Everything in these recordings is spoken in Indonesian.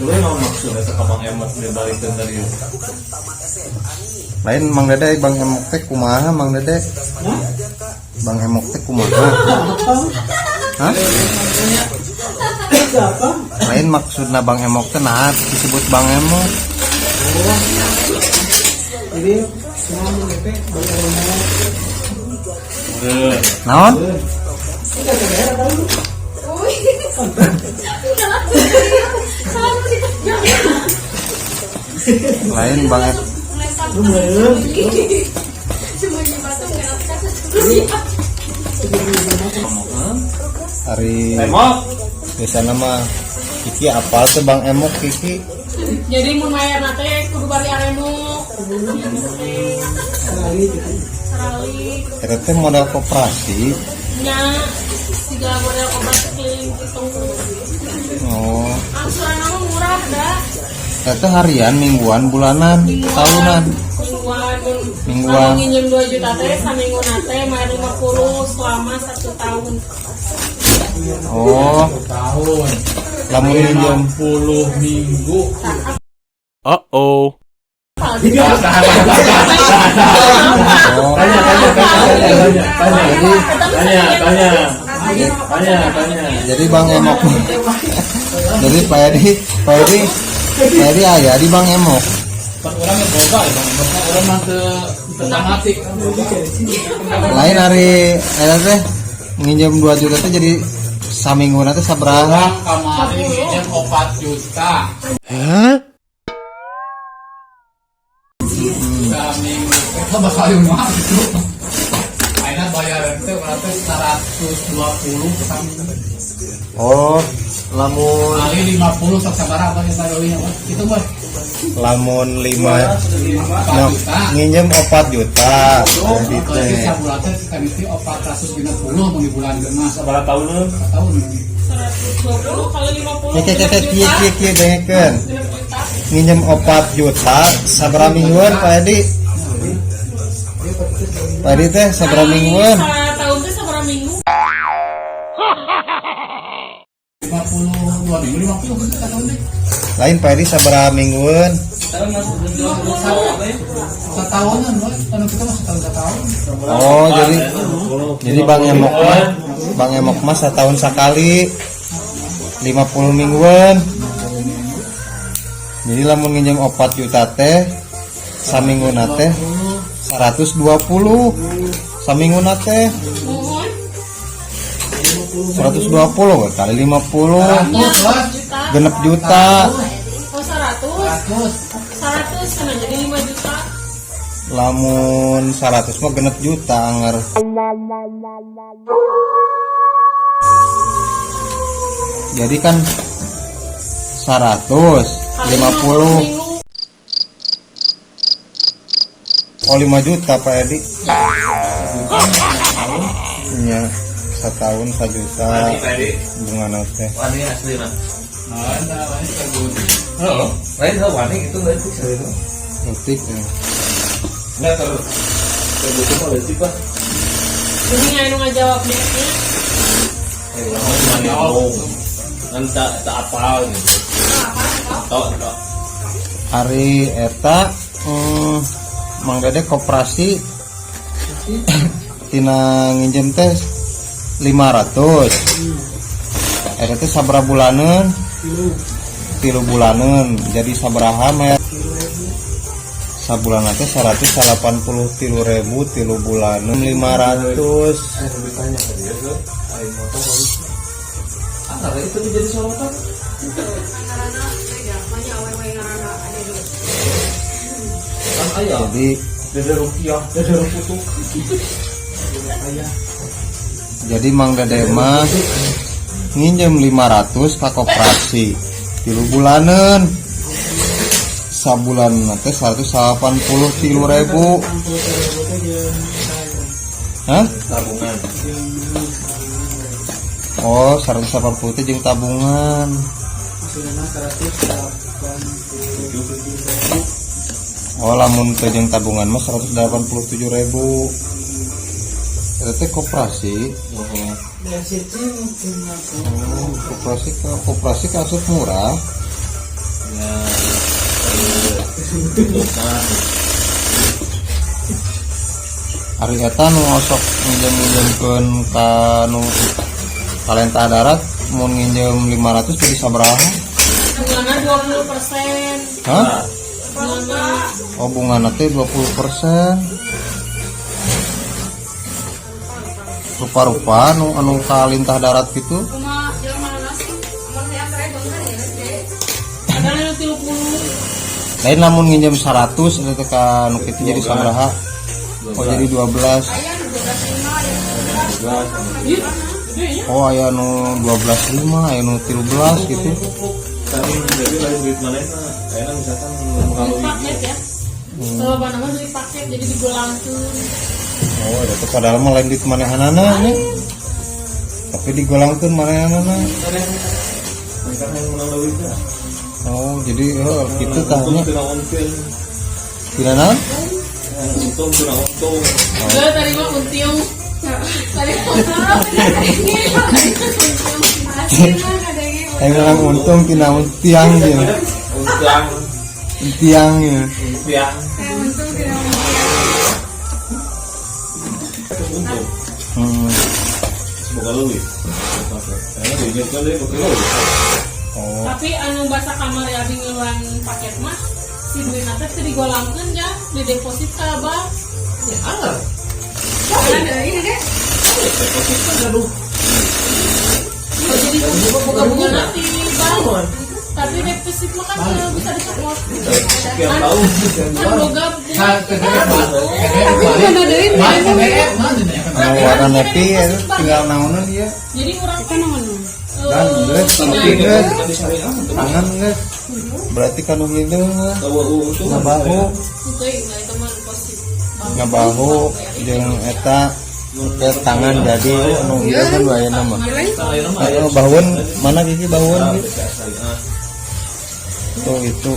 Dulu yang maksudnya sekabang emot dibalikin dari lain Mang Dede Bang Emok teh kumaha Mang Dede? Bang Emok teh kumaha? Hah? Lain maksudna Bang Emok teh naha disebut Bang Emok. Jadi semua DP Bang Emok. Naon? Lain Bang Emok. Hari biasa nama Kiki apal tuh Bang Emok Kiki. Jadi mun mayar nate kudu bari aremok. Serali. Eta teh modal koperasi. Nya siga model koperasi keliling itu. Oh, Angsuran mah murah dah. eta harian, mingguan, bulanan, tahunan. Mingguan. Kalau nginjem 2 juta teh saminggu nate mayar 50 selama 1 tahun. Oh, tahun lamun minjem 60 minggu. Oh. Tanya. Jadi Bang Emok. Jadi Pak Edi aya di Bang Emok. Orang yang boga ya Bang, orang mah tematik. Lain hari eta teh nginjem 2 juta teh jadi saminggu teh sabaraha? Kemarin minjem 4 juta. Hah? Saminggu kita bakal mah gitu. Aina bayaran teh berarti 120 saminggu. Oh, lamun Kali 50 sabaraha banyak taruhnya itu mah. lamun 5 juta. nginjem 4 juta. Jadi Kalau teh kita bulan teh kan itu 450 mau di bulan genah sabaraha tahun? Tahun. 120 kali 50. kieu dengekeun. Nginjem 4 juta sabaraha mingguan Pak Edi? Pak Edi teh sabaraha mingguan? Tahun teh sabaraha minggu? 52 minggu 50 kita tahun deh. Lain Pak Edi sabaraha mingguan? Setahunan boy, kalau kita masih tahun. Oh, jadi Bang Emok mah setahun sekali 50 mingguan. Jadi lamun nginjem 4 juta teh saminguna teh 120 saminguna teh 120 kali 50 genep juta. Oh 100 sama jadi 5 juta. Lamun 100 mah genep juta anger. Jadi kan 150 oh 5 juta Pak Edi. Nya setahun 1 juta bunga teh. Wani asli mah. Wani terbudi. Oh, lain wani itu berarti itu. Nutik ya. Enggak terbudi mah berarti Pak. Jadi anu ngajawab deknya. Kan tak apa gitu. Tok. Hari eta Mang Dede koperasi tina nginjem teh 500. Eta teh sabaraha bulaneun? 3 bulaneun. Jadi sabaraha mah sabulan teh 183.000 3 bulaneun 500. Antara itu jadi sorotan. Jadi Dede rupiah, dede ruputuk. jadi Mang Dede mah nginjem 500 ka koperasi 3 bulaneun. Sabulan teh 183.000. Hah? Tabungan. Oh, 180 teh jeung tabungan. Oh, lamun teh jeung tabungan mah 187.000. Eta teh koperasi. Koperasi asup murah. Ari eta nu ngosok nginjem-nginjemkeun ka nu Kalentah Darat mau nginjem 500 jadi sabaraha? Bungana 20%. Hah? Bungana Oh bungana teh 20%. Rupa-rupa anu Kalentah Darat gitu. ada yang 30. Lain lamun nginjem 100 eta ka nu kitu jadi sabaraha? Oh jadi 12. Oh aya nu 12.5, aya nu 13 gitu. Tapi jadi lain duit mana kayaknya misalkan Duit paket ya. Kalau nama duit paket jadi digolangkeun. Oh itu padahal mah lain duit manehanana nya. Tapi digolangkeun manehanana. mereka yang menang duit ya. Oh jadi gitu tahnya. Tidak Gimana? untung tidak untung. Enggak, tadi mah untiung. Tadi Ayo bilang untung tina untiang dia. Untung, Untiang ya. untung. Hmm. Semoga lebih. Karena duitnya kan dia pakai lebih. Oh. tapi anu bahasa kamar ya bingelan paket mah si duit nanti teu digolangkeun ya, di deposit ka abah. Ya anggar. Deposit kan aduh. Oh, jadi buka bunga nanti bang. Tapi deposit mah kan bisa dicopot. Sekian tahun, sekian Kan tahun. boga Anu warna nepi itu tinggal naonan dia. jadi urang kan Dan geus Tapi syariah untuk tangan geus. Berarti kanu hideung tahu untung. ngabahu, itu itu mah deposit. ngabahu jeung eta ke tangan jadi anu hideung kan bayana mah. Ayo bahuan mana gigi bahuan gitu. Tuh itu.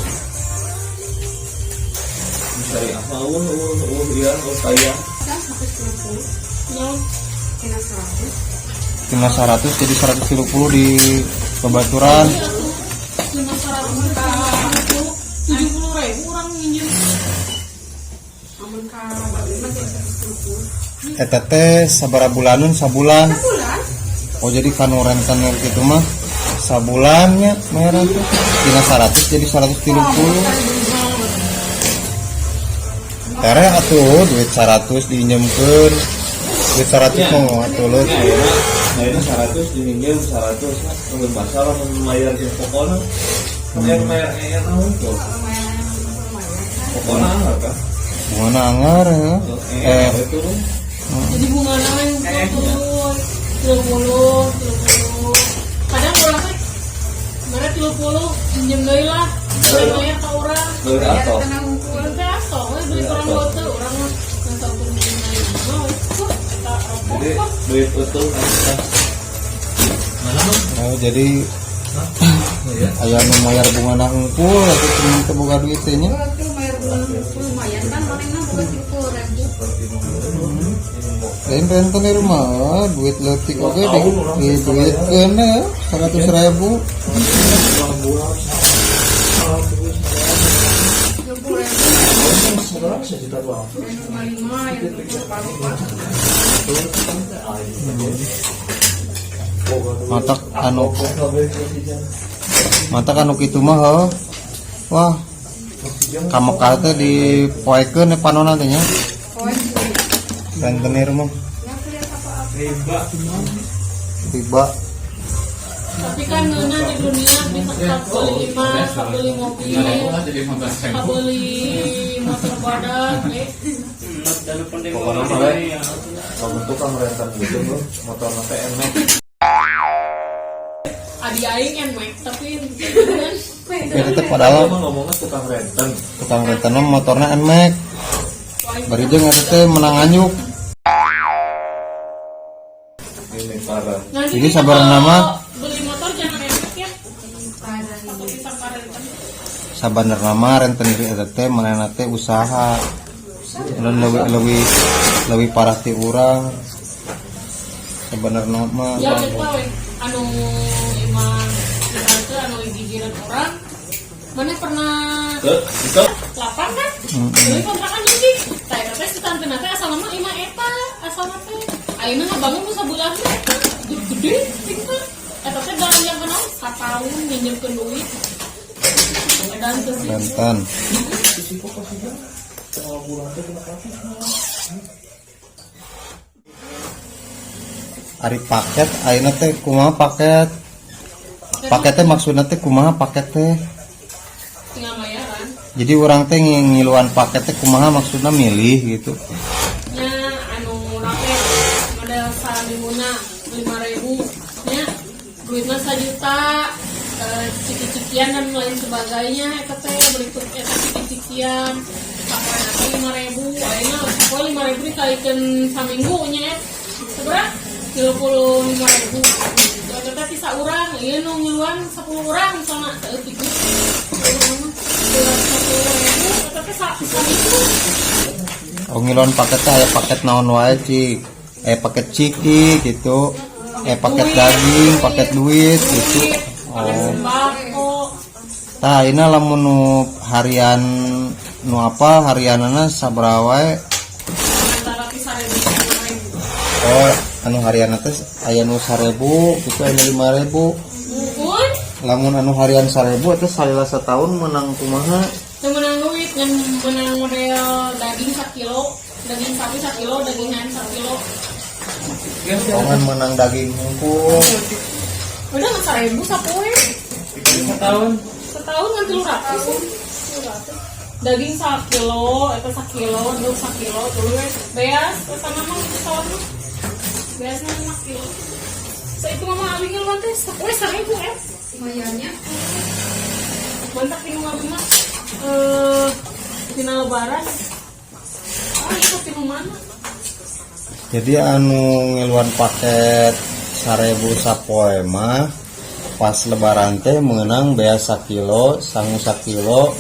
Syariah mau iya kaya. No. Tina 100 jadi 130 di Pebaturan. Cuma 70.000 orang minjem. Eta teh sabaraha bulanun sabulan. Oh jadi kanu rentenir gitu mah sabulannya merah tuh. Tina 100 jadi 130. Tere atuh duit 100 diinjemkeun. Duit 100 mau atulut. Akhirnya 100 diminjem 100 nggak masalah membayar ke pokoknya bayar tahun tuh pokoknya anggar kan Mana anggar ya? itu Jadi bunga naon turun 30. Kadang orang teh mere 30 minjem deui lah. Urang bayar ka urang. dari atau Urang teh aso we duit urang bote urang mah ngan saupun minjem deui. jadi duit itu Oh jadi aya nu mayar bungana hungkul atuh cuma teu boga duit teh nya. Lain rentenir mah duit leutik oge di duitkeun 100.000. Matak anu kitu mah heuh. Wah. Kamekar teh dipoekeun panonna teh nya. Rentenir mah. Tiba. Tapi kan ngeuna di dunia bisa beli emas, beli mobil, beli motor badak, pokoknya malah kalau tukang rentan gitu bro motor sampai emek adi aing emek tapi Itu teh padahal emang ngomongnya tukang rentan mah motorna enmek. Bari jeung eta teh menang anyuk. ini parah nanti Jadi kita sabarna kalau mah beli motor jangan emek ya. Atau bisa rentan. sabenerna mah rentenir eta teh manehna teh usaha. Dan lebih parah ti urang. Sabenerna mah Ya kita we anu iman kita teh anu gigireun orang Mana pernah Itu lapang kan? Jadi kontrakan jadi. Saya kata si tante nate asal nama ima eta asal nate. Ayeuna ngabangun nu sabulan teh. Gede tinggal. Eta teh dalam yang kenal 4 tahun minjemkeun duit. Dan terus Banten. Ari paket ayeuna teh kumaha paket? Paketnya maksudnya teh kumaha paket teh? tinggal bayaran. Jadi orang teh ngiluan paket teh kumaha maksudnya milih gitu. Nya anu raket model salimuna 5.000 nya duitna 1 juta ciki-cikian dan lain sebagainya eta teh berikut eta ciki-cikian sapoe nanti 5.000 ayeuna sapoe 5.000 dikalikeun saminggu nya seberapa 35.000 eta teh tisa urang ieu nu ngiluan 10 urang sama teu tiga urang mah 10.000 eta teh saminggu. Oh ngiluan paket teh aya paket naon wae cik. Paket ciki gitu. Paket daging, paket duit gitu. Paket sembako. Tah ayeuna lamun nu harian nu apa harianana sabaraha wae? Antara 3.000 5.000. Oh, anu harian teh aya nu 1.000, kitu aya 5.000. Mumpun Lamun anu harian 1.000 eta salila sataun menang kumaha? teu menang duit ngan menang model daging 1 kilo, daging sapi 1 kilo, daging ayam 1 kilo. Jangan menang daging hungkul. Udah mah 1.000 sapoe. setahun. Setahun ngan 300. Daging 1 kilo, eta 1 kilo, dulu 1 kilo, dulu beas, eta mah setahun mah. Beasna 5 kilo. Sa itu mama abi ngeluan teh sapoe 1.000 lumayannya. Mantap ini mah dina lebaran. Itu di mana? Jadi anu ngiluan paket 1.000 sapoe mah pas lebaran teh meunang bea 1 kilo, sangu 1 kilo,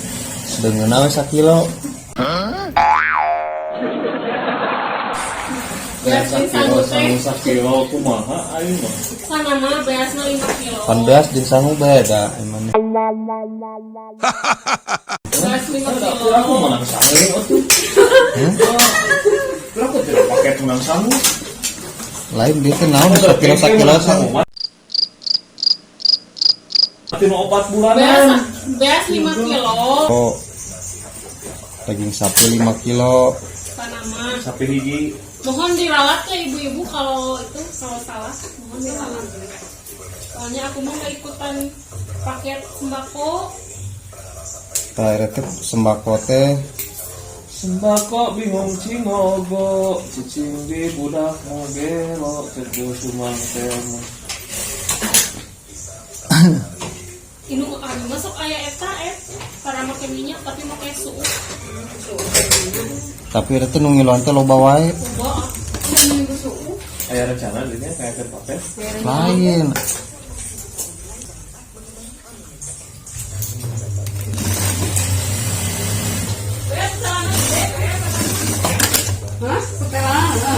deungeuna we 1 kilo. Beas jeung sangu teh. 1 kilo kumaha aing mah. Sana mah beasna 5 kilo. Pan beas jeung sangu beda emang. Beas 5 kilo. Aku menang sangu atuh. Aku tidak pakai menang sangu. Lain dia teh naon 1 kilo sangu. Tapi mau 4 bulanan. Beas 5 kilo. Oh. Daging sapi 5 kilo. Sana mah. Sapi hiji. Mohon dirawat ya ibu-ibu kalau salah, mohon dirawat. Soalnya aku mau nggak ikutan paket sembako. Tah eta teh sembako teh Sembako bingung cingogo, cicing di budak mogelo, cedo sumang temo. Ini masuk ayah eta para make minyak tapi make suuk. tapi eta teh nu ngiluan teh loba wae. Coba suuk. Aya rencana dirinya kayak ke paket. Lain. Hah? Setelah